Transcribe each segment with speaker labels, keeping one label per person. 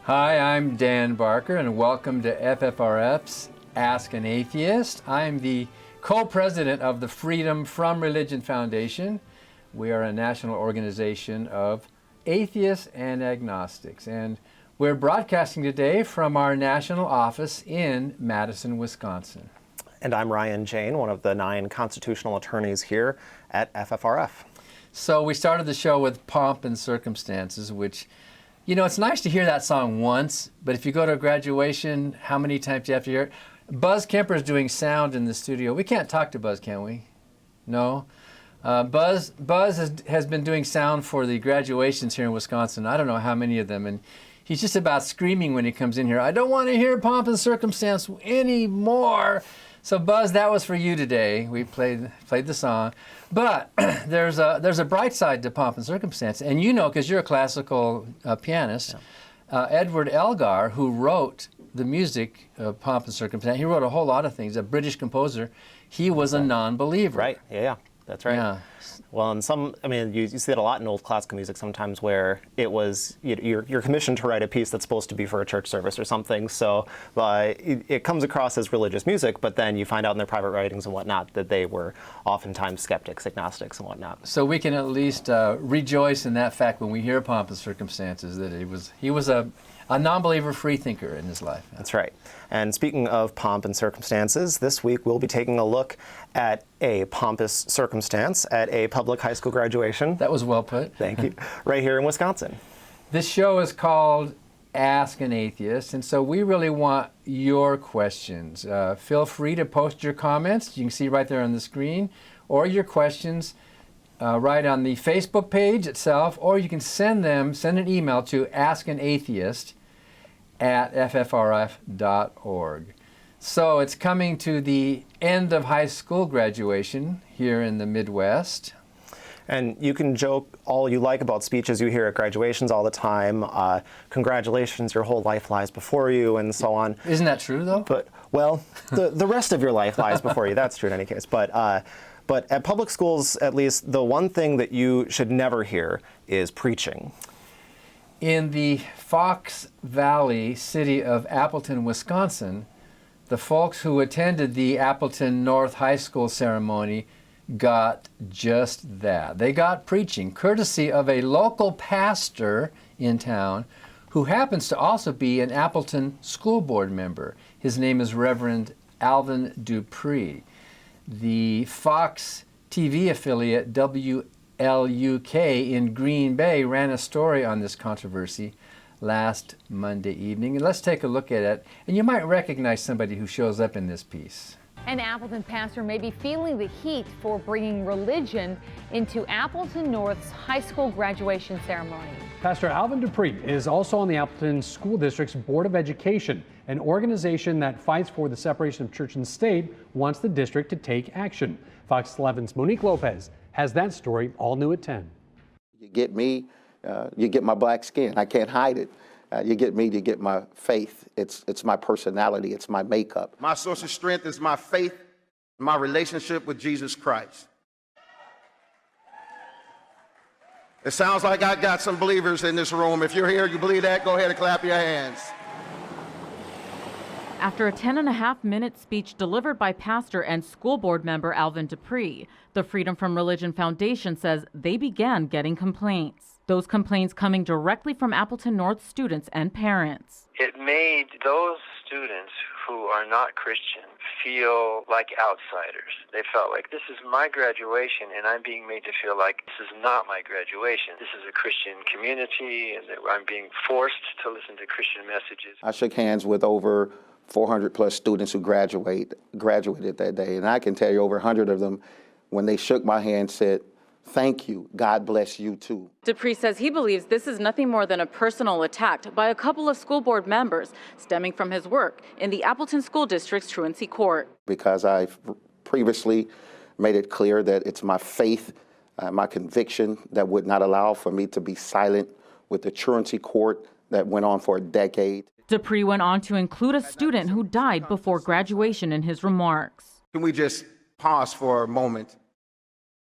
Speaker 1: Hi, I'm Dan Barker, and welcome to FFRF's Ask an Atheist. I'm the co-president of the Freedom from Religion Foundation. We are a national organization of atheists and agnostics, and we're broadcasting today from our national office in Madison, Wisconsin.
Speaker 2: And I'm Ryan Jane, one of the 9 constitutional attorneys here at FFRF.
Speaker 1: So we started the show with Pomp and Circumstances, which, you know, it's nice to hear that song once, but if you go to a graduation, how many times do you have to hear it? Buzz Kemper is doing sound in the studio. We can't talk to Buzz, can we? No? Buzz has been doing sound for the graduations here in Wisconsin. I don't know how many of them, and he's just about screaming when he comes in here, I don't want to hear Pomp and Circumstance anymore. So Buzz, that was for you today. We played the song. But there's a bright side to Pomp and Circumstance. And you know, because you're a classical pianist, Edward Elgar, who wrote the music of Pomp and Circumstance, he wrote a whole lot of things, a British composer. He was a non-believer.
Speaker 2: Right, yeah, that's right. Yeah. Well, and you see that a lot in old classical music sometimes where it was, you're commissioned to write a piece that's supposed to be for a church service or something, so it comes across as religious music, but then you find out in their private writings and whatnot that they were oftentimes skeptics, agnostics, and whatnot.
Speaker 1: So we can at least rejoice in that fact when we hear Pomp and Circumstances that he was a non-believer free thinker in his life.
Speaker 2: That's right. And speaking of pomp and circumstances, this week we'll be taking a look at a pompous circumstance at a public high school graduation.
Speaker 1: That was well put.
Speaker 2: Thank you. Right here in Wisconsin.
Speaker 1: This show is called Ask an Atheist, and so we really want your questions. Feel free to post your comments. You can see right there on the screen, or your questions right on the Facebook page itself, or you can send an email to askanatheist@ffrf.org. So it's coming to the end of high school graduation here in the Midwest.
Speaker 2: And you can joke all you like about speeches you hear at graduations all the time. Congratulations, your whole life lies before you, and so on.
Speaker 1: Isn't that true, though?
Speaker 2: But, well, the rest of your life lies before you. That's true in any case. But at public schools, at least, the one thing that you should never hear is preaching.
Speaker 1: In the Fox Valley city of Appleton, Wisconsin, the folks who attended the Appleton North High School ceremony got just that. They got preaching, courtesy of a local pastor in town who happens to also be an Appleton school board member. His name is Reverend Alvin Dupree. The Fox TV affiliate WLUK in Green Bay ran a story on this controversy last Monday evening. And let's take a look at it. And you might recognize somebody who shows up in this piece.
Speaker 3: An Appleton pastor may be feeling the heat for bringing religion into Appleton North's high school graduation ceremony.
Speaker 4: Pastor Alvin Dupree is also on the Appleton School District's Board of Education. An organization that fights for the separation of church and state wants the district to take action. Fox 11's Monique Lopez has that story all new at 10.
Speaker 5: You get me, you get my black skin. I can't hide it. You get me, you get my faith. It's my personality. It's my makeup.
Speaker 6: My source of strength is my faith, my relationship with Jesus Christ. It sounds like I got some believers in this room. If you're here, you believe that, go ahead and clap your hands.
Speaker 7: After a 10.5-minute speech delivered by pastor and school board member Alvin Dupree, the Freedom from Religion Foundation says they began getting complaints. Those complaints coming directly from Appleton North students and parents.
Speaker 8: It made those students who are not Christian feel like outsiders. They felt like, this is my graduation, and I'm being made to feel like this is not my graduation. This is a Christian community, and that I'm being forced to listen to Christian messages.
Speaker 5: I shook hands with over 400 plus students who graduated that day, and I can tell you over 100 of them, when they shook my hand, said, thank you, God bless you too.
Speaker 7: Dupree says he believes this is nothing more than a personal attack by a couple of school board members stemming from his work in the Appleton School District's truancy court.
Speaker 5: Because I've previously made it clear that it's my faith, my conviction that would not allow for me to be silent with the truancy court that went on for a decade.
Speaker 7: Dupree went on to include a student who died before graduation in his remarks.
Speaker 6: Can we just pause for a moment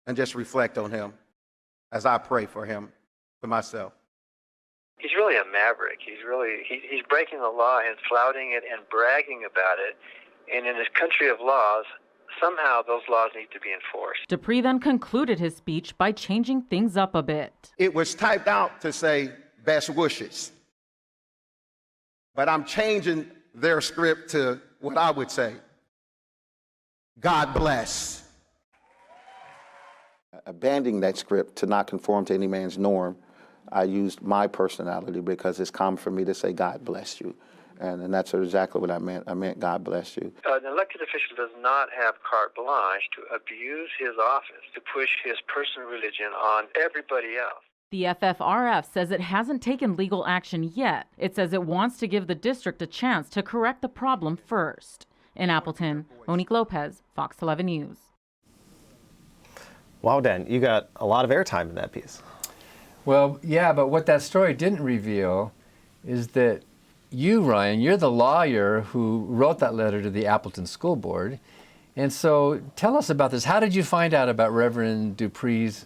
Speaker 6: and just reflect on him as I pray for him, for myself?
Speaker 8: He's really a maverick. He's breaking the law and flouting it and bragging about it. And in this country of laws, somehow those laws need to be enforced.
Speaker 7: Dupree then concluded his speech by changing things up a bit.
Speaker 6: It was typed out to say best wishes. But I'm changing their script to what I would say. God bless.
Speaker 5: Abandoning that script to not conform to any man's norm, I used my personality because it's common for me to say, God bless you. And that's exactly what I meant. I meant, God bless you.
Speaker 8: An elected official does not have carte blanche to abuse his office, to push his personal religion on everybody else.
Speaker 7: The FFRF says it hasn't taken legal action yet. It says it wants to give the district a chance to correct the problem first. In Appleton, Monique Lopez, Fox 11 News.
Speaker 2: Wow, Dan, you got a lot of airtime in that piece.
Speaker 1: Well, yeah, but what that story didn't reveal is that you, Ryan, you're the lawyer who wrote that letter to the Appleton School Board. And so tell us about this. How did you find out about Reverend Dupree's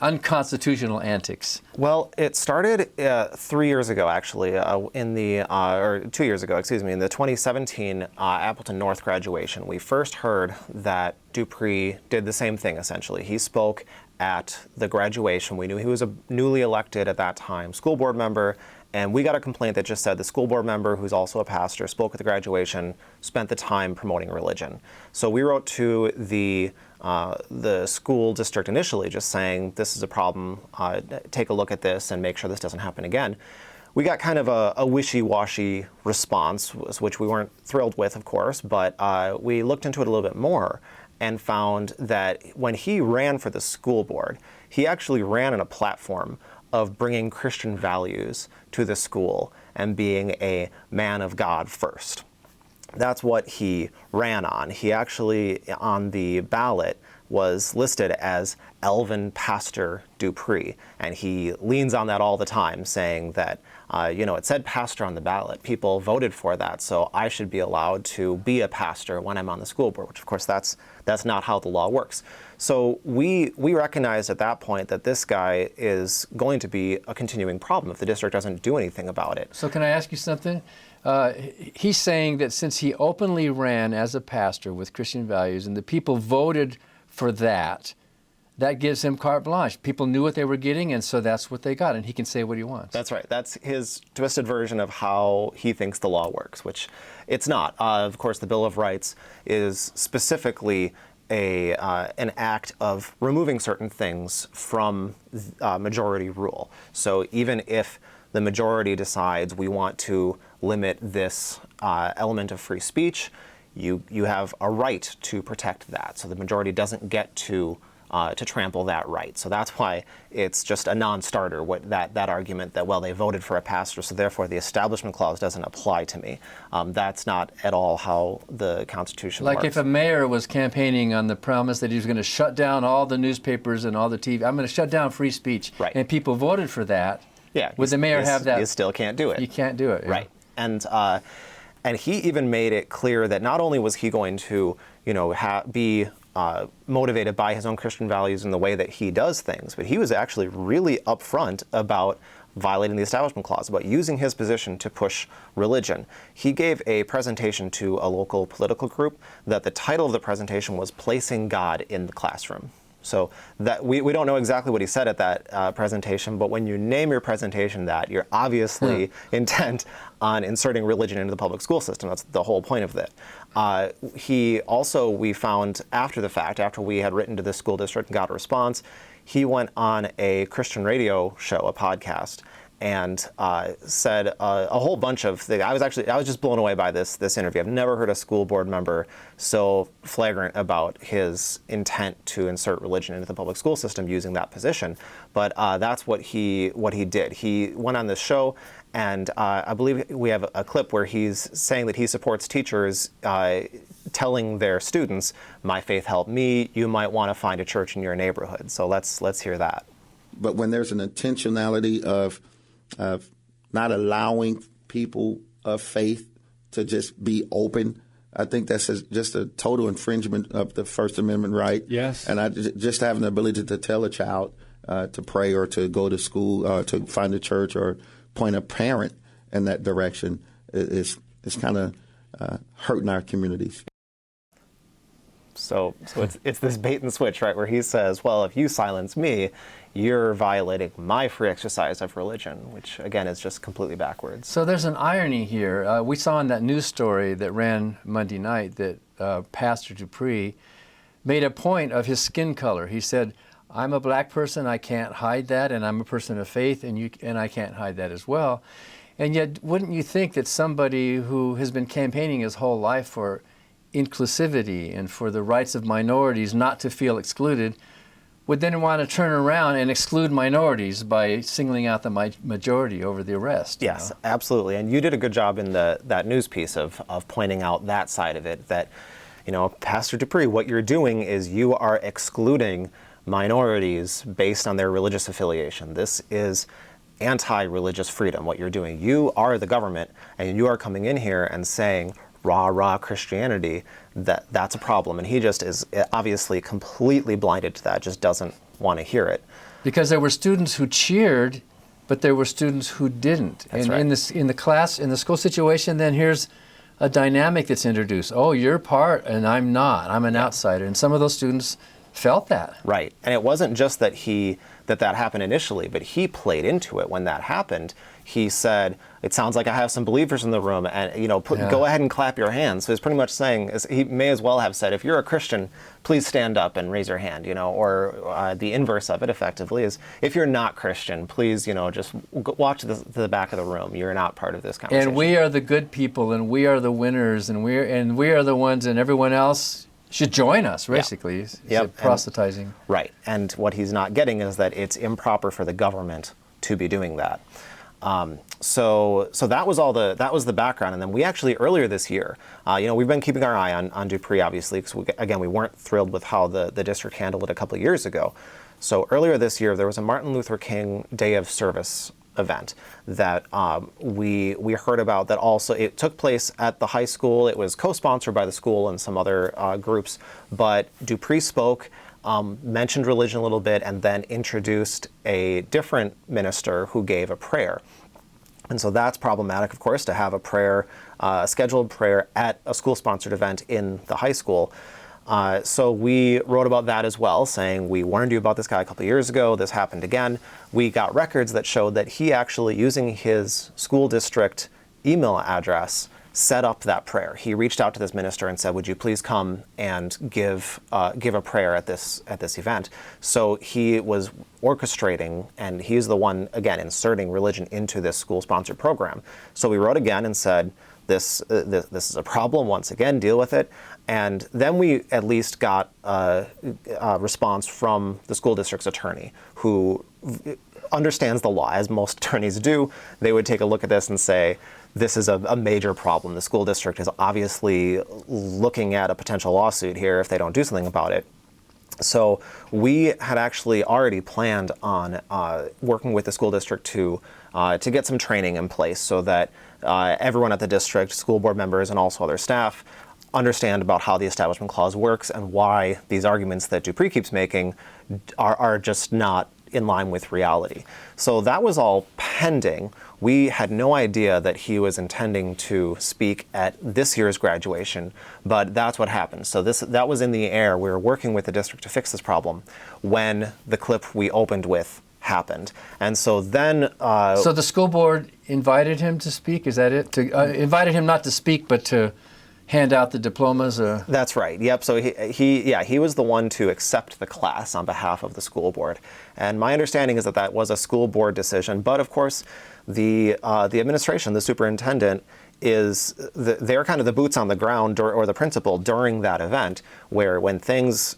Speaker 1: unconstitutional antics?
Speaker 2: Well, it started 3 years ago, actually, or 2 years ago, excuse me, in the 2017 Appleton North graduation. We first heard that Dupree did the same thing, essentially. He spoke at the graduation. We knew he was a newly elected at that time school board member, and we got a complaint that just said the school board member, who's also a pastor, spoke at the graduation, spent the time promoting religion. So we wrote to the school district initially just saying, this is a problem, take a look at this and make sure this doesn't happen again. We got kind of a wishy-washy response, which we weren't thrilled with, of course, but we looked into it a little bit more and found that when he ran for the school board, he actually ran on a platform of bringing Christian values to the school and being a man of God first. That's what he ran on. He actually, on the ballot, was listed as Elvin Pastor Dupree, and he leans on that all the time, saying that, it said pastor on the ballot. People voted for that, so I should be allowed to be a pastor when I'm on the school board, which, of course, that's not how the law works. So we recognized at that point that this guy is going to be a continuing problem if the district doesn't do anything about it.
Speaker 1: So can I ask you something? He's saying that since he openly ran as a pastor with Christian values and the people voted for that gives him carte blanche. People knew what they were getting, and so that's what they got, and he can say what he wants.
Speaker 2: That's right. That's his twisted version of how he thinks the law works, which it's not. Of course, the Bill of Rights is specifically an act of removing certain things from majority rule. So even if the majority decides we want to limit this element of free speech, you have a right to protect that. So the majority doesn't get to trample that right. So that's why it's just a non-starter, that argument that, well, they voted for a pastor, so therefore the Establishment Clause doesn't apply to me. That's not at all how the Constitution works.
Speaker 1: Like if a mayor was campaigning on the promise that he was going to shut down all the newspapers and all the TV, I'm going to shut down free speech,
Speaker 2: right,
Speaker 1: and people voted for that, would the mayor have that?
Speaker 2: You still can't do it.
Speaker 1: You can't do it. Yeah.
Speaker 2: Right. And he even made it clear that not only was he going to, be motivated by his own Christian values in the way that he does things, but he was actually really upfront about violating the Establishment Clause, about using his position to push religion. He gave a presentation to a local political group that the title of the presentation was Placing God in the Classroom. So that we don't know exactly what he said at that presentation, but when you name your presentation that, you're obviously intent on inserting religion into the public school system. That's the whole point of it. We found after the fact, after we had written to the school district and got a response, he went on a Christian radio show, a podcast, and said a whole bunch of things. I was just blown away by this interview. I've never heard a school board member so flagrant about his intent to insert religion into the public school system using that position. But that's what he did. He went on this show, and I believe we have a clip where he's saying that he supports teachers telling their students, "My faith helped me. You might want to find a church in your neighborhood." So let's hear that.
Speaker 5: But when there's an intentionality of not allowing people of faith to just be open, I think that's just a total infringement of the First Amendment right.
Speaker 4: Yes.
Speaker 5: And just having the ability to tell a child to pray or to go to school, to find a church or point a parent in that direction is kind of hurting our communities.
Speaker 2: So it's this bait and switch, right, where he says, well, if you silence me, you're violating my free exercise of religion, which, again, is just completely backwards.
Speaker 1: So there's an irony here. We saw in that news story that ran Monday night that Pastor Dupree made a point of his skin color. He said, I'm a black person, I can't hide that, and I'm a person of faith, and I can't hide that as well. And yet, wouldn't you think that somebody who has been campaigning his whole life for inclusivity and for the rights of minorities not to feel excluded would then want to turn around and exclude minorities by singling out the majority over the rest?
Speaker 2: Yes, absolutely. And you did a good job in that news piece of pointing out that side of it, that, Pastor Dupree, what you're doing is you are excluding minorities based on their religious affiliation. This is anti-religious freedom, what you're doing. You are the government, and you are coming in here and saying, rah Christianity, that's a problem. And he just is obviously completely blinded to that, just doesn't want to hear it.
Speaker 1: Because there were students who cheered, but there were students who didn't.
Speaker 2: That's
Speaker 1: and
Speaker 2: right.
Speaker 1: in the school situation, then here's a dynamic that's introduced. Oh, you're part and I'm not. I'm an outsider. And some of those students felt that.
Speaker 2: Right. And it wasn't just that that happened initially, but he played into it when that happened. He said, it sounds like I have some believers in the room, and go ahead and clap your hands. So he's pretty much saying, he may as well have said, if you're a Christian, please stand up and raise your hand, or the inverse of it effectively is, if you're not Christian, please, just walk to the back of the room. You're not part of this conversation.
Speaker 1: And we are the good people, and we are the winners, and we are the ones, and everyone else should join us, basically.
Speaker 2: Yep.
Speaker 1: Proselytizing.
Speaker 2: Right. And what he's not getting is that it's improper for the government to be doing that. So that was the background. And then we actually, earlier this year, we've been keeping our eye on Dupree, obviously, because we weren't thrilled with how the district handled it a couple of years ago. So earlier this year, there was a Martin Luther King Day of Service event that we heard about, that also it took place at the high school. It was co-sponsored by the school and some other groups, but Dupree spoke, mentioned religion a little bit, and then introduced a different minister who gave a prayer. And so that's problematic, of course, to have a prayer, a scheduled prayer at a school-sponsored event in the high school. So we wrote about that as well, saying we warned you about this guy a couple of years ago. This happened again. We got records that showed that he actually, using his school district email address, set up that prayer. He reached out to this minister and said, would you please come and give a prayer at this event? So he was orchestrating, and he's the one, again, inserting religion into this school-sponsored program. So we wrote again and said, this is a problem, once again, deal with it. And then we at least got a response from the school district's attorney, who understands the law, as most attorneys do. They would take a look at this and say, this is a major problem. The school district is obviously looking at a potential lawsuit here if they don't do something about it. So we had actually already planned on working with the school district to get some training in place so that everyone at the district, school board members, and also other staff understand about how the Establishment Clause works and why these arguments that Dupree keeps making are just not in line with reality. So that was all pending. We had no idea that he was intending to speak at this year's graduation, but that's what happened. So that was in the air. We were working with the district to fix this problem when the clip we opened with happened. And so then...
Speaker 1: so the school board invited him to speak? Is that it? Invited him not to speak, but to hand out the diplomas?
Speaker 2: That's right. Yep. So he was the one to accept the class on behalf of the school board. And my understanding is that was a school board decision. But of course, the administration, the superintendent, they're kind of the boots on the ground, or the principal during that event, where when things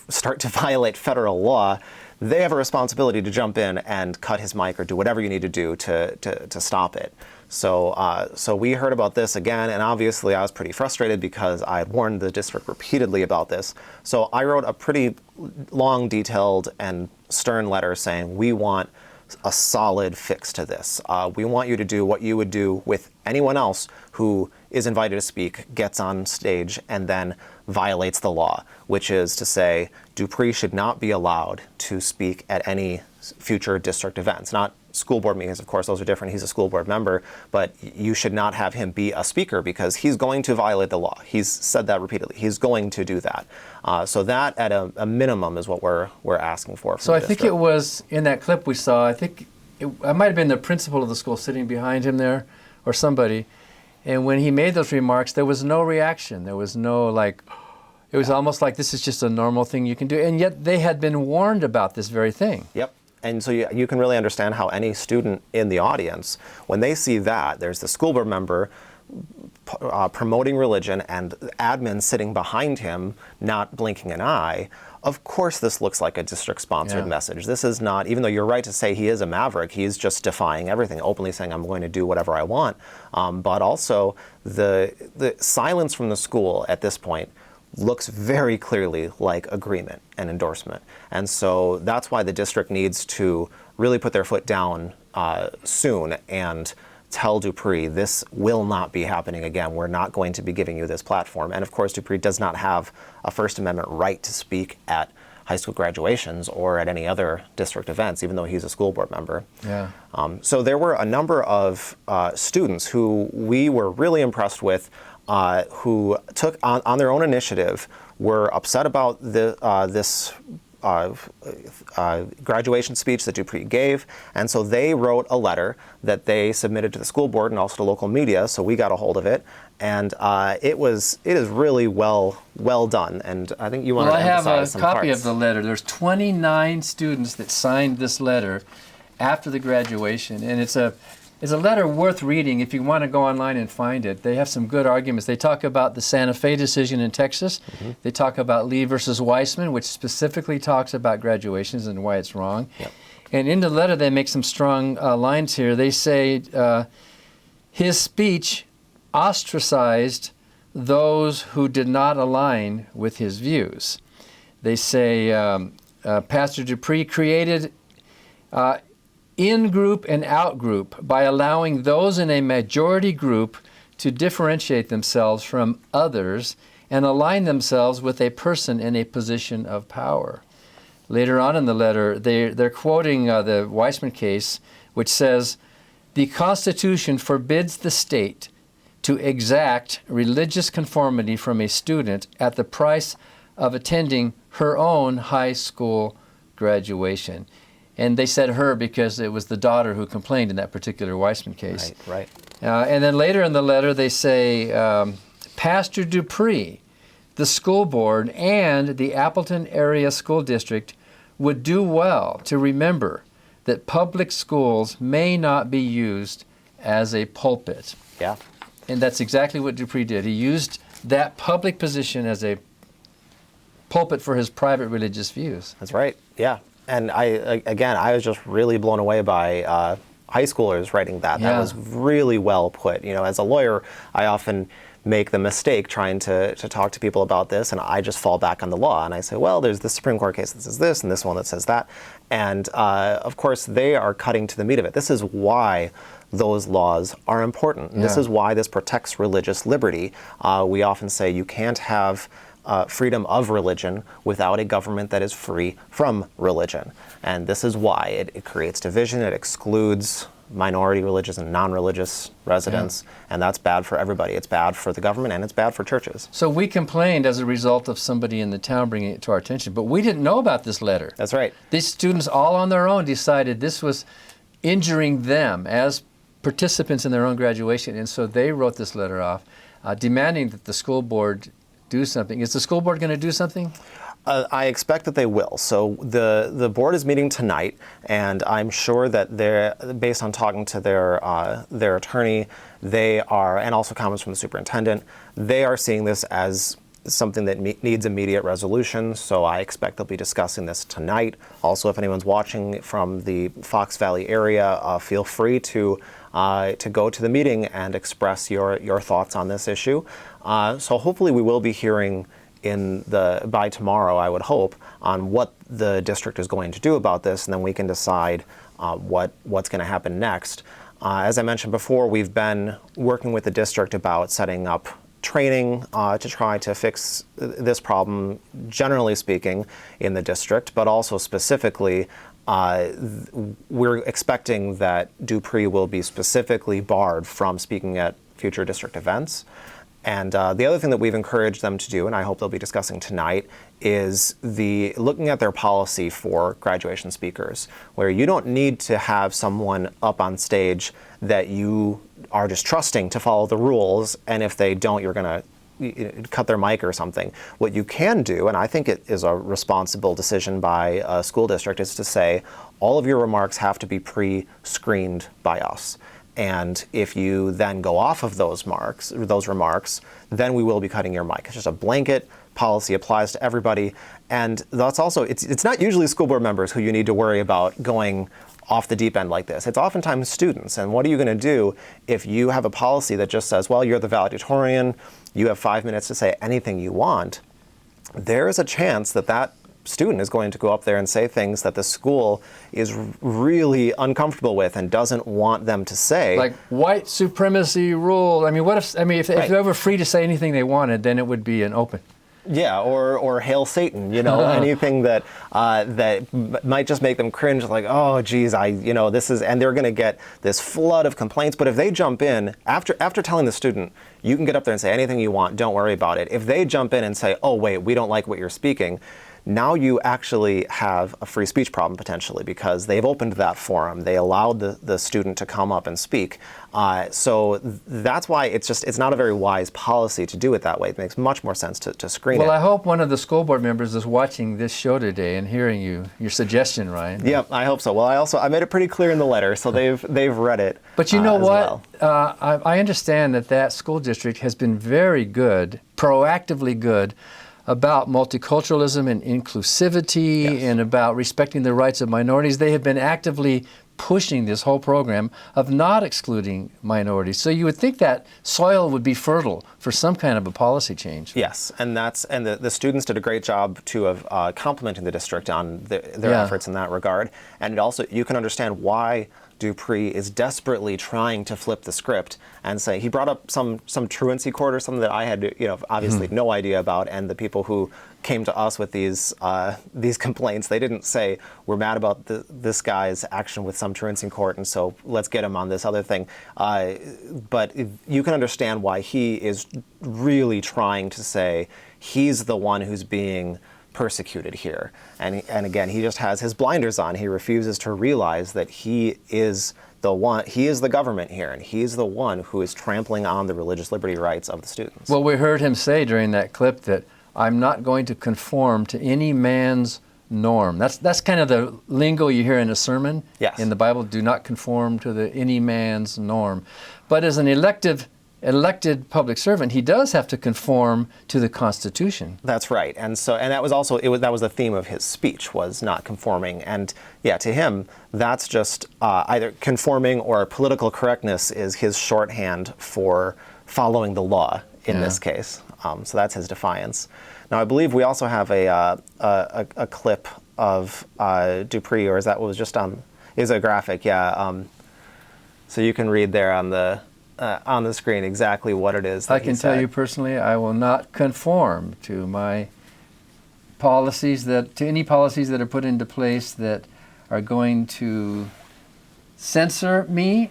Speaker 2: start to violate federal law, they have a responsibility to jump in and cut his mic or do whatever you need to do to stop it. So we heard about this again, and obviously I was pretty frustrated because I had warned the district repeatedly about this. So I wrote a pretty long, detailed, and stern letter saying we want a solid fix to this. We want you to do what you would do with anyone else who is invited to speak, gets on stage, and then violates the law, which is to say Dupree should not be allowed to speak at any future district events, not school board meetings. Of course, those are different. He's a school board member, but you should not have him be a speaker because he's going to violate the law. He's said that repeatedly. He's going to do that. So that, at a minimum, is what we're asking for.
Speaker 1: So I think it was in that clip we saw. I think it might have been the principal of the school sitting behind him there, or somebody. And when he made those remarks, there was no reaction. There was no it was almost like this is just a normal thing you can do. And yet they had been warned about this very thing.
Speaker 2: Yep. And so you can really understand how any student in the audience, when they see that, there's the school board member promoting religion and admin sitting behind him, not blinking an eye. Of course, this looks like a district-sponsored message. This is not, even though you're right to say he is a maverick, he's just defying everything, openly saying, I'm going to do whatever I want. But also, the silence from the school at this point looks very clearly like agreement and endorsement. And so that's why the district needs to really put their foot down soon and tell Dupree, this will not be happening again. We're not going to be giving you this platform. And of course, Dupree does not have a First Amendment right to speak at high school graduations or at any other district events, even though he's a school board member.
Speaker 1: Yeah.
Speaker 2: So there were a number of students who we were really impressed with, who took on their own initiative, were upset about this graduation speech that Dupree gave, and so they wrote a letter that they submitted to the school board and also to local media, so we got a hold of it, and it is really well done, and I think you want to emphasize some
Speaker 1: parts. I have a copy
Speaker 2: parts.
Speaker 1: of the letter. There's 29 students that signed this letter after the graduation, and it's a letter worth reading if you want to go online and find it. They have some good arguments. They talk about the Santa Fe decision in Texas. Mm-hmm. They talk about Lee versus Weissman, which specifically talks about graduations and why it's wrong. Yep. And in the letter, they make some strong lines here. They say his speech ostracized those who did not align with his views. They say Pastor Dupree created in-group and out-group by allowing those in a majority group to differentiate themselves from others and align themselves with a person in a position of power. Later on in the letter, they're quoting the Weissman case, which says, the Constitution forbids the state to exact religious conformity from a student at the price of attending her own high school graduation. And they said her because it was the daughter who complained in that particular Weissman case.
Speaker 2: Right.
Speaker 1: And then later in the letter, they say, Pastor Dupree, the school board, and the Appleton Area School District would do well to remember that public schools may not be used as a pulpit.
Speaker 2: Yeah.
Speaker 1: And that's exactly what Dupree did. He used that public position as a pulpit for his private religious views.
Speaker 2: That's right. Yeah. And I was just really blown away by high schoolers writing that.
Speaker 1: Yeah.
Speaker 2: That was really well put. You know, as a lawyer, I often make the mistake trying to talk to people about this, and I just fall back on the law. And I say, well, there's this Supreme Court case that says this, and this one that says that. And of course, they are cutting to the meat of it. This is why those laws are important. And this is why this protects religious liberty. We often say you can't have freedom of religion without a government that is free from religion. And this is why it creates division, it excludes minority religious and non-religious residents, and that's bad for everybody. It's bad for the government and it's bad for churches.
Speaker 1: So we complained as a result of somebody in the town bringing it to our attention, but we didn't know about this letter.
Speaker 2: That's right.
Speaker 1: These students all on their own decided this was injuring them as participants in their own graduation, and so they wrote this letter off, demanding that the school board do something. Is the school board going to do something?
Speaker 2: I expect that they will. So the board is meeting tonight, and I'm sure that they're, based on talking to their attorney, they are, and also comments from the superintendent, they are seeing this as something that needs immediate resolution. So I expect they'll be discussing this tonight. Also, if anyone's watching from the Fox Valley area, feel free to go to the meeting and express your thoughts on this issue. So hopefully we will be hearing by tomorrow, I would hope, on what the district is going to do about this, and then we can decide what's going to happen next. As I mentioned before, we've been working with the district about setting up training to try to fix this problem, generally speaking, in the district, but also specifically we're expecting that Dupree will be specifically barred from speaking at future district events. And the other thing that we've encouraged them to do, and I hope they'll be discussing tonight, is looking at their policy for graduation speakers, where you don't need to have someone up on stage that you are just trusting to follow the rules, and if they don't, you're going to cut their mic or something. What you can do, and I think it is a responsible decision by a school district, is to say all of your remarks have to be pre-screened by us. And if you then go off of those remarks, then we will be cutting your mic. It's just a blanket policy, applies to everybody. And that's also, it's not usually school board members who you need to worry about going off the deep end like this. It's oftentimes students. And what are you going to do if you have a policy that just says, well, you're the valedictorian, you have 5 minutes to say anything you want? There is a chance that that student is going to go up there and say things that the school is really uncomfortable with and doesn't want them to say.
Speaker 1: Like white supremacy rule. I mean, what if, if they were free to say anything they wanted, then it would be an open.
Speaker 2: Yeah, or hail Satan, anything that that might just make them cringe, like, oh, geez, this is, and they're going to get this flood of complaints. But if they jump in, after telling the student, you can get up there and say anything you want, don't worry about it. If they jump in and say, oh, wait, we don't like what you're speaking, now you actually have a free speech problem potentially, because they've opened that forum. They allowed the student to come up and speak. So that's why it's not a very wise policy to do it that way. It makes much more sense to screen it.
Speaker 1: Well, I hope one of the school board members is watching this show today and hearing your suggestion, Ryan.
Speaker 2: Yep, I hope so. Well, I made it pretty clear in the letter, so they've read it.
Speaker 1: But you know what?
Speaker 2: Well.
Speaker 1: I understand that school district has been very good, proactively good, about multiculturalism and inclusivity, yes, and about respecting the rights of minorities. They have been actively pushing this whole program of not excluding minorities. So you would think that soil would be fertile for some kind of a policy change.
Speaker 2: Yes, and the students did a great job too of complimenting the district on their efforts in that regard. And also, you can understand why Dupree is desperately trying to flip the script and say, he brought up some truancy court or something that I had obviously no idea about, and the people who came to us with these complaints, they didn't say, we're mad about this guy's action with some truancy court, and so let's get him on this other thing. But you can understand why he is really trying to say he's the one who's being persecuted here. And again, he just has his blinders on. He refuses to realize that he is the government here, and he's the one who is trampling on the religious liberty rights of the students.
Speaker 1: Well, we heard him say during that clip that I'm not going to conform to any man's norm. That's kind of the lingo you hear in a sermon.
Speaker 2: Yes.
Speaker 1: In the Bible, do not conform to any man's norm. But as an elected public servant, he does have to conform to the Constitution.
Speaker 2: That's right, and that was also that was the theme of his speech, was not conforming. And yeah, to him, that's just either conforming or political correctness is his shorthand for following the law in this case. So that's his defiance. Now, I believe we also have a clip of Dupree, or is that what was just on? Is a graphic, yeah. So you can read there on the screen exactly what it is that
Speaker 1: I can tell you personally, I will not conform to my policies to any policies that are put into place that are going to censor me,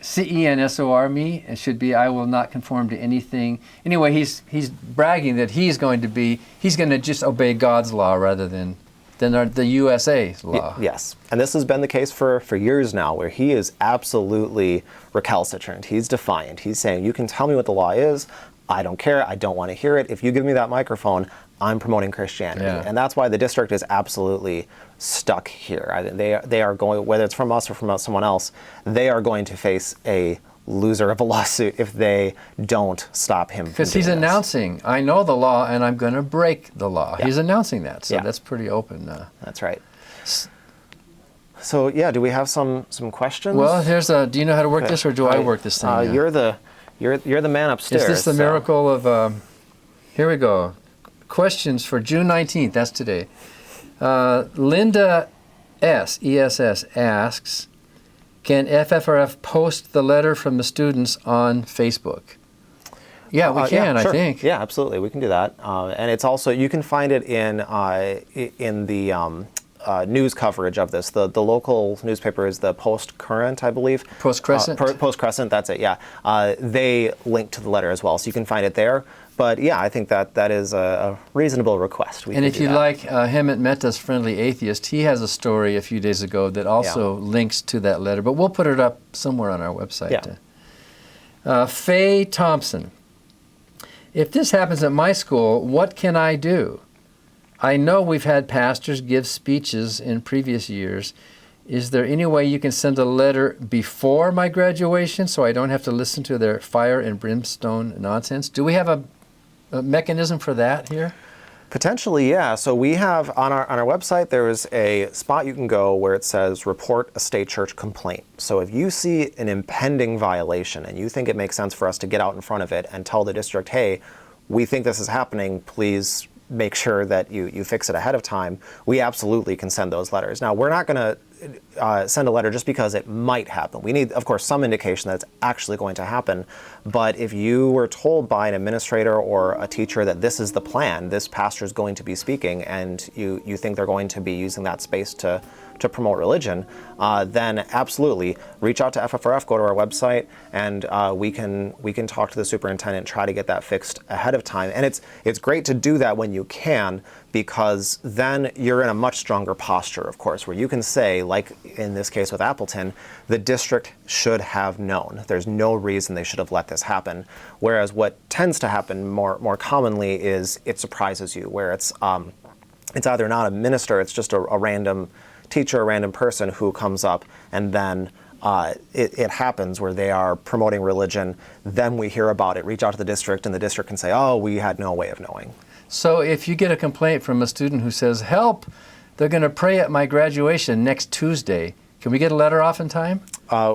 Speaker 1: C-E-N-S-O-R me. It should be, I will not conform to anything. Anyway, he's bragging that he's going to just obey God's law rather than the USA law.
Speaker 2: Yes, and this has been the case for years now, where he is absolutely recalcitrant. He's defiant. He's saying, you can tell me what the law is, I don't care, I don't want to hear it. If you give me that microphone, I'm promoting Christianity. Yeah. And that's why the district is absolutely stuck here. They are going, whether it's from us or from someone else, they are going to face a loser of a lawsuit if they don't stop him.
Speaker 1: Because he's announcing, I know the law and I'm going to break the law. Yeah. He's announcing that, so that's pretty open.
Speaker 2: That's right. So yeah, do we have some questions?
Speaker 1: Well, do you know how to work this, or do I work this thing?
Speaker 2: You're the man upstairs.
Speaker 1: Is this the miracle of? Here we go. Questions for June 19th. That's today. Linda ESS asks, can FFRF post the letter from the students on Facebook? Yeah, we can,
Speaker 2: sure.
Speaker 1: I think.
Speaker 2: Yeah, absolutely. We can do that. And it's also, you can find it in the news coverage of this. The local newspaper is the Post-Current, I believe.
Speaker 1: Post-Crescent?
Speaker 2: Post-Crescent, that's it, yeah. They link to the letter as well, so you can find it there. But yeah, I think that is a reasonable request.
Speaker 1: And if you like Hemant Mehta's Friendly Atheist, he has a story a few days ago that also links to that letter. But we'll put it up somewhere on our website. Yeah. Faye Thompson. If this happens at my school, what can I do? I know we've had pastors give speeches in previous years. Is there any way you can send a letter before my graduation so I don't have to listen to their fire and brimstone nonsense? Do we have a mechanism for that here?
Speaker 2: Potentially, yeah. So we have on our website, there is a spot you can go where it says report a state church complaint. So if you see an impending violation and you think it makes sense for us to get out in front of it and tell the district, hey, we think this is happening, please make sure that you fix it ahead of time, we absolutely can send those letters. Now, we're not going to send a letter just because it might happen. We need, of course, some indication that it's actually going to happen. But if you were told by an administrator or a teacher that this is the plan, this pastor is going to be speaking, and you think they're going to be using that space to promote religion, then absolutely reach out to FFRF, go to our website, and we can talk to the superintendent, try to get that fixed ahead of time. And it's great to do that when you can, because then you're in a much stronger posture, of course, where you can say, like in this case with Appleton, the district should have known. There's no reason they should have let this happen. Whereas what tends to happen more commonly is it surprises you, where it's either not a minister, it's just a random teacher, a random person who comes up, and then it happens where they are promoting religion. Then we hear about it, reach out to the district, and the district can say, oh, we had no way of knowing.
Speaker 1: So if you get a complaint from a student who says, help, they're going to pray at my graduation next Tuesday, can we get a letter off in time?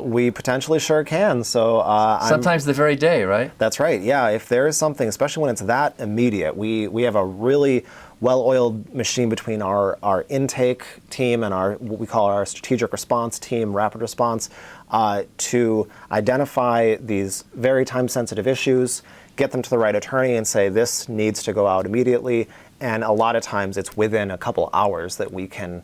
Speaker 2: We potentially sure can. So
Speaker 1: sometimes the very day, right?
Speaker 2: That's right, yeah. If there is something, especially when it's that immediate, we have a really well-oiled machine between our intake team and what we call our strategic response team, rapid response, to identify these very time-sensitive issues, get them to the right attorney and say this needs to go out immediately. And a lot of times it's within a couple hours that we can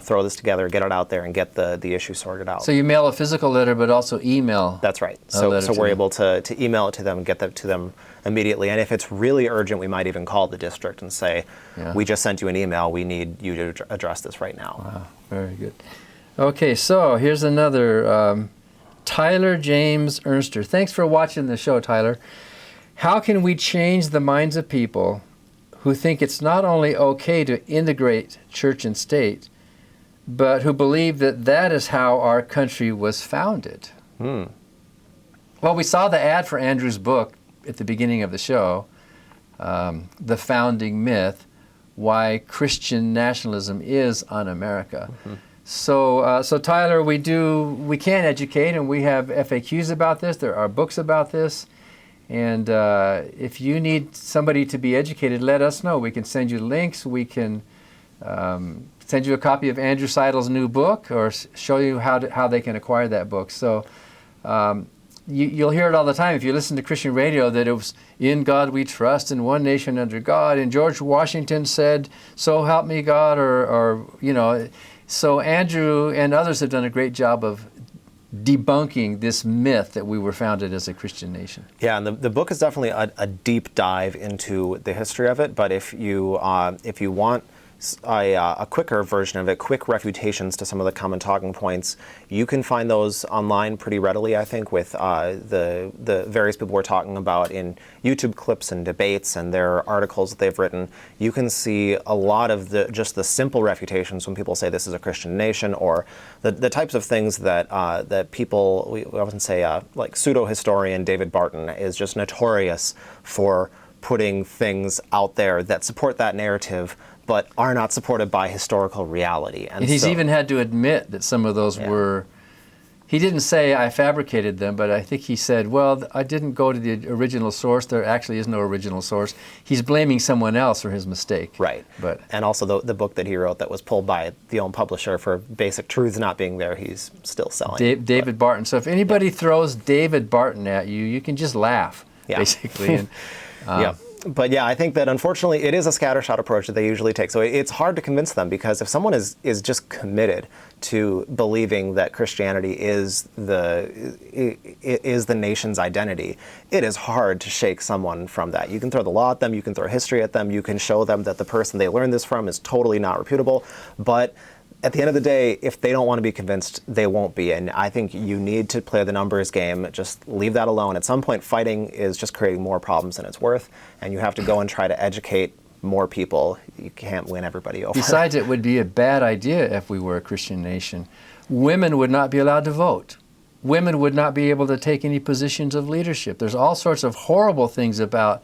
Speaker 2: throw this together, get it out there, and get the issue sorted out.
Speaker 1: So you mail a physical letter, but also email.
Speaker 2: That's right. So we're able to email it to them, get that to them immediately. And if it's really urgent, we might even call the district and say, we just sent you an email, we need you to address this right now.
Speaker 1: Wow, very good. Okay, so here's another, Tyler James Ernster. Thanks for watching the show, Tyler. How can we change the minds of people who think it's not only okay to integrate church and state, but who believe that that is how our country was founded? Well, we saw the ad for Andrew's book at the beginning of the show, The Founding Myth, Why Christian Nationalism is Un-America. So Tyler, we can educate, and we have FAQs about this. There are books about this. And if you need somebody to be educated, let us know. We can send you links. We can send you a copy of Andrew Seidel's new book, or show you how they can acquire that book. So you'll hear it all the time if you listen to Christian radio, that it was in God we trust, in one nation under God, and George Washington said, so help me God, or you know. So Andrew and others have done a great job of debunking this myth that we were founded as a Christian nation.
Speaker 2: Yeah, and the book is definitely a deep dive into the history of it. But if you want a quicker version of it, quick refutations to some of the common talking points, you can find those online pretty readily, I think, with the various people we're talking about in YouTube clips and debates and their articles that they've written. You can see a lot of just the simple refutations when people say this is a Christian nation, or the types of things that people, we often say, like pseudo-historian David Barton is just notorious for putting things out there that support that narrative, but are not supported by historical reality.
Speaker 1: And he's even had to admit that some of those were, he didn't say I fabricated them, but I think he said, well, I didn't go to the original source. There actually is no original source. He's blaming someone else for his mistake.
Speaker 2: Right. And also the book that he wrote that was pulled by the own publisher for basic truths not being there, he's still selling.
Speaker 1: David Barton. So if anybody throws David Barton at you, you can just laugh, basically. And,
Speaker 2: But yeah, I think that unfortunately it is a scattershot approach that they usually take. So it's hard to convince them, because if someone is just committed to believing that Christianity is the nation's identity, it is hard to shake someone from that. You can throw the law at them, you can throw history at them, you can show them that the person they learned this from is totally not reputable, but at the end of the day, if they don't want to be convinced, they won't be. And I think you need to play the numbers game. Just leave that alone. At some point, fighting is just creating more problems than it's worth, and you have to go and try to educate more people. You can't win everybody over.
Speaker 1: Besides, it would be a bad idea if we were a Christian nation. Women would not be allowed to vote. Women would not be able to take any positions of leadership. There's all sorts of horrible things about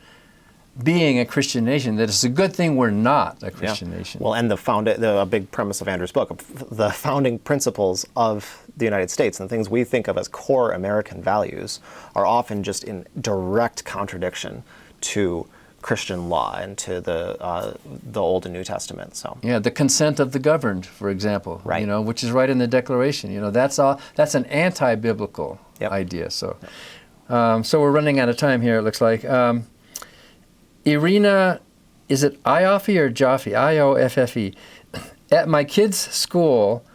Speaker 1: being a Christian nation that it's a good thing we're not a Christian nation.
Speaker 2: Well, and a big premise of Andrew's book, the founding principles of the United States and the things we think of as core American values are often just in direct contradiction to Christian law and to the Old and New Testament. So
Speaker 1: yeah, the consent of the governed, for example,
Speaker 2: right.
Speaker 1: Which is right in the Declaration. That's an anti-biblical idea. So, so we're running out of time here. It looks like. Irina, is it Ioffe or Jaffe? Ioffe. At my kids' school,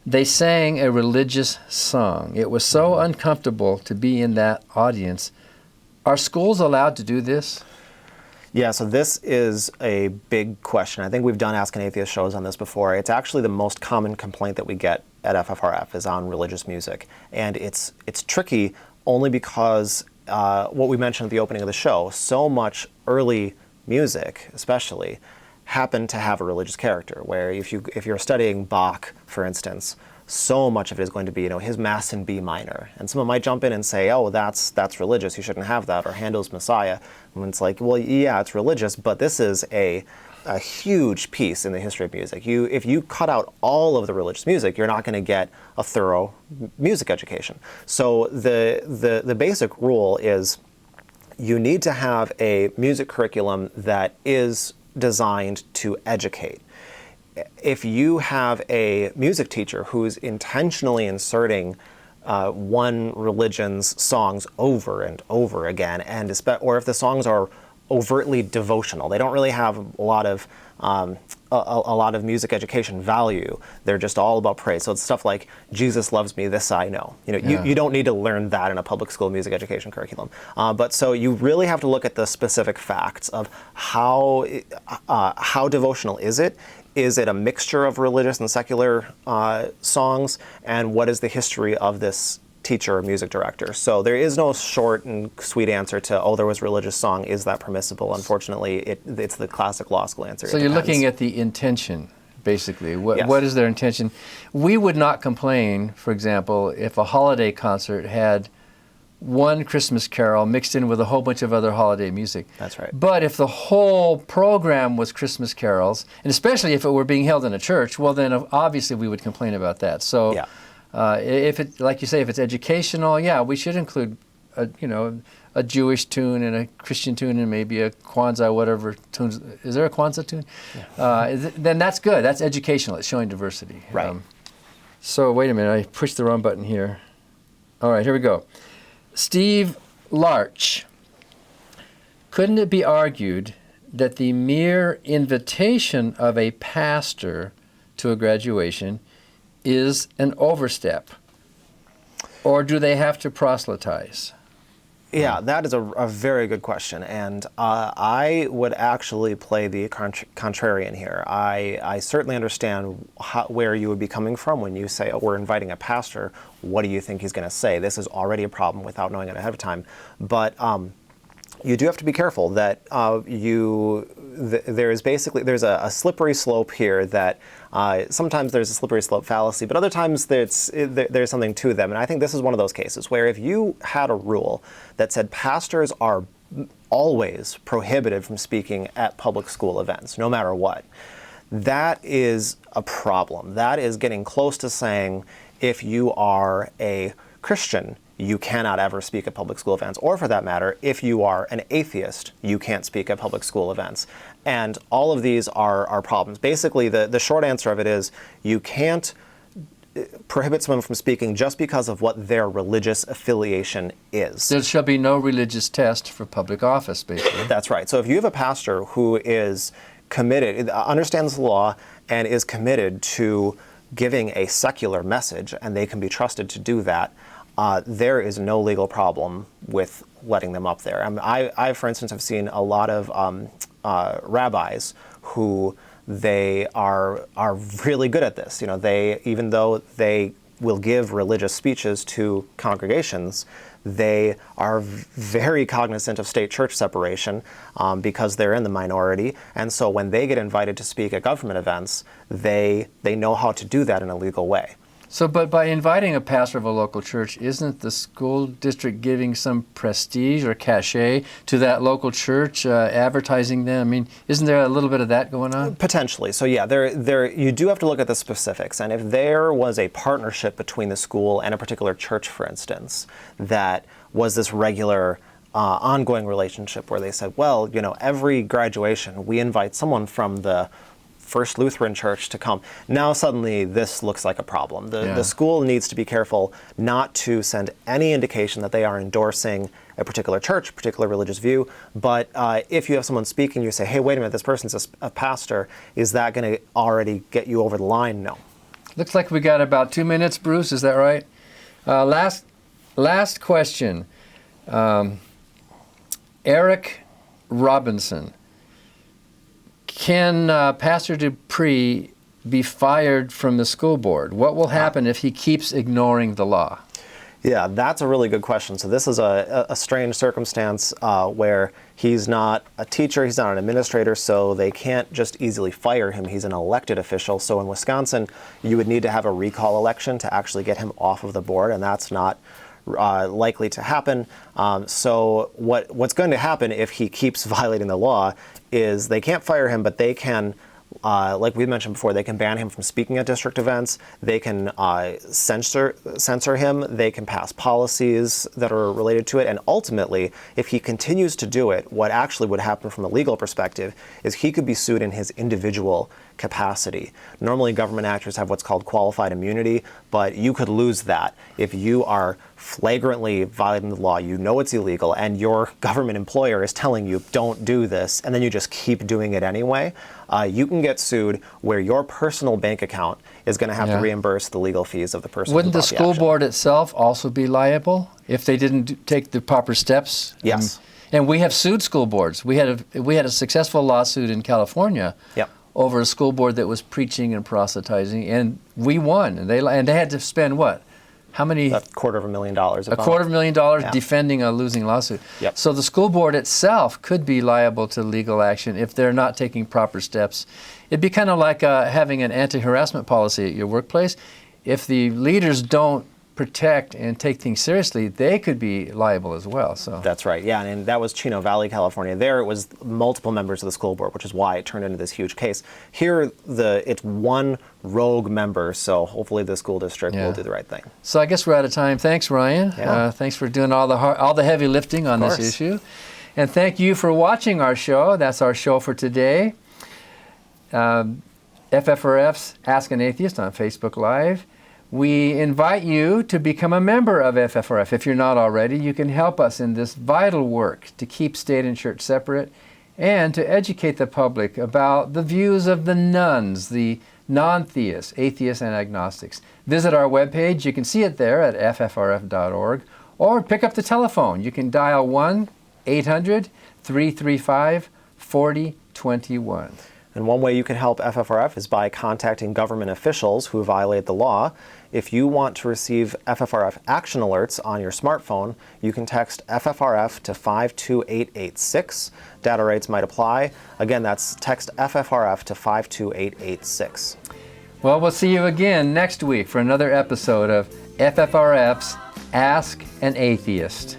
Speaker 1: they sang a religious song. It was so uncomfortable to be in that audience. Are schools allowed to do this?
Speaker 2: Yeah, so this is a big question. I think we've done Ask an Atheist shows on this before. It's actually the most common complaint that we get at FFRF is on religious music. And it's tricky only because what we mentioned at the opening of the show, so much early music, especially, happened to have a religious character. Where if you're studying Bach, for instance, so much of it is going to be his Mass in B minor, and someone might jump in and say, "Oh, that's religious. You shouldn't have that." Or Handel's Messiah, and it's like, well, yeah, it's religious, but this is a huge piece in the history of music. If you cut out all of the religious music, you're not going to get a thorough music education. So the basic rule is you need to have a music curriculum that is designed to educate. If you have a music teacher who's intentionally inserting one religion's songs over and over again, or if the songs are overtly devotional, they don't really have a lot of music education value. They're just all about praise. So it's stuff like "Jesus loves me, this I know." You don't need to learn that in a public school music education curriculum. But so you really have to look at the specific facts of how devotional is it. Is it a mixture of religious and secular songs? And what is the history of this teacher or music director? So there is no short and sweet answer to, oh, there was a religious song, is that permissible? Unfortunately, it's the classic law school answer.
Speaker 1: So you're looking at the intention, basically. What is their intention? We would not complain, for example, if a holiday concert had one Christmas carol mixed in with a whole bunch of other holiday music.
Speaker 2: That's right.
Speaker 1: But if the whole program was Christmas carols, and especially if it were being held in a church, well, then obviously we would complain about that. So. Yeah. If it, like you say, if it's educational, yeah, we should include, a Jewish tune and a Christian tune and maybe a Kwanzaa, whatever tunes. Is there a Kwanzaa tune? Yeah. Then that's good. That's educational. It's showing diversity.
Speaker 2: Right.
Speaker 1: So wait a minute. I pushed the wrong button here. All right, here we go. Steve Larch. Couldn't it be argued that the mere invitation of a pastor to a graduation is an overstep, or do they have to proselytize?
Speaker 2: Yeah, that is a very good question, and I would actually play the contrarian here. I certainly understand where you would be coming from when you say, oh, we're inviting a pastor, what do you think he's going to say? This is already a problem without knowing it ahead of time. But you do have to be careful that there's a slippery slope here that sometimes there's a slippery slope fallacy, but other times there's something to them. And I think this is one of those cases where if you had a rule that said pastors are always prohibited from speaking at public school events, no matter what, that is a problem. That is getting close to saying if you are a Christian, you cannot ever speak at public school events, or for that matter, if you are an atheist, you can't speak at public school events. And all of these are problems. Basically, the short answer of it is you can't prohibits someone from speaking just because of what their religious affiliation is.
Speaker 1: There shall be no religious test for public office, basically.
Speaker 2: That's right. So if you have a pastor who is committed, understands the law, and is committed to giving a secular message, and they can be trusted to do that, there is no legal problem with letting them up there. I, for instance, have seen a lot of rabbis who they are really good at this. You know, even though they will give religious speeches to congregations, they are very cognizant of state-church separation because they're in the minority. And so when they get invited to speak at government events, they know how to do that in a legal way.
Speaker 1: So, but by inviting a pastor of a local church, isn't the school district giving some prestige or cachet to that local church, advertising them? I mean, isn't there a little bit of that going on?
Speaker 2: Potentially. So yeah, you do have to look at the specifics. And if there was a partnership between the school and a particular church, for instance, that was this regular ongoing relationship where they said, well, you know, every graduation we invite someone from the First Lutheran Church to come. Now suddenly this looks like a problem. The school needs to be careful not to send any indication that they are endorsing a particular church, a particular religious view. But if you have someone speaking, you say, hey, wait a minute, this person's a pastor. Is that going to already get you over the line? No.
Speaker 1: Looks like we got about 2 minutes, Bruce. Is that right? Last question. Eric Robinson. Can Pastor Dupree be fired from the school board? What will happen if he keeps ignoring the law?
Speaker 2: Yeah, that's a really good question. So this is a strange circumstance where he's not a teacher, he's not an administrator, so they can't just easily fire him. He's an elected official. So in Wisconsin, you would need to have a recall election to actually get him off of the board, and that's not likely to happen. So what's going to happen if he keeps violating the law is they can't fire him, but they can, like we mentioned before, they can ban him from speaking at district events, they can censor him, they can pass policies that are related to it, and ultimately, if he continues to do it, what actually would happen from a legal perspective is he could be sued in his individual capacity. Normally government actors have what's called qualified immunity, but you could lose that if you are flagrantly violating the law, you know it's illegal, and your government employer is telling you don't do this, and then you just keep doing it anyway. You can get sued where your personal bank account is going to have to reimburse the legal fees of the person.
Speaker 1: Wouldn't the school board itself also be liable if they didn't take the proper steps?
Speaker 2: Yes.
Speaker 1: And we have sued school boards. We had a successful lawsuit in California.
Speaker 2: Yep.
Speaker 1: Over a school board that was preaching and proselytizing, and we won. And they had to spend what? How many?
Speaker 2: $250,000.
Speaker 1: A $250,000 defending a losing lawsuit.
Speaker 2: Yep.
Speaker 1: So the school board itself could be liable to legal action if they're not taking proper steps. It'd be kind of like having an anti-harassment policy at your workplace. If the leaders don't protect and take things seriously, they could be liable as well. So
Speaker 2: that's right. Yeah, and that was Chino Valley, California. There it was multiple members of the school board, which is why it turned into this huge case. Here, it's one rogue member, so hopefully the school district will do the right thing.
Speaker 1: So I guess we're out of time. Thanks, Ryan.
Speaker 2: Yeah.
Speaker 1: Thanks for doing all the heavy lifting on this issue. And thank you for watching our show. That's our show for today. FFRF's Ask an Atheist on Facebook Live. We invite you to become a member of FFRF. If you're not already, you can help us in this vital work to keep state and church separate and to educate the public about the views of the nones, the non-theists, atheists, and agnostics. Visit our webpage. You can see it there at ffrf.org, or pick up the telephone. You can dial 1-800-335-4021.
Speaker 2: And one way you can help FFRF is by contacting government officials who violate the law. If you want to receive FFRF action alerts on your smartphone, you can text FFRF to 52886. Data rates might apply. Again, that's text FFRF to 52886.
Speaker 1: Well, we'll see you again next week for another episode of FFRF's Ask an Atheist.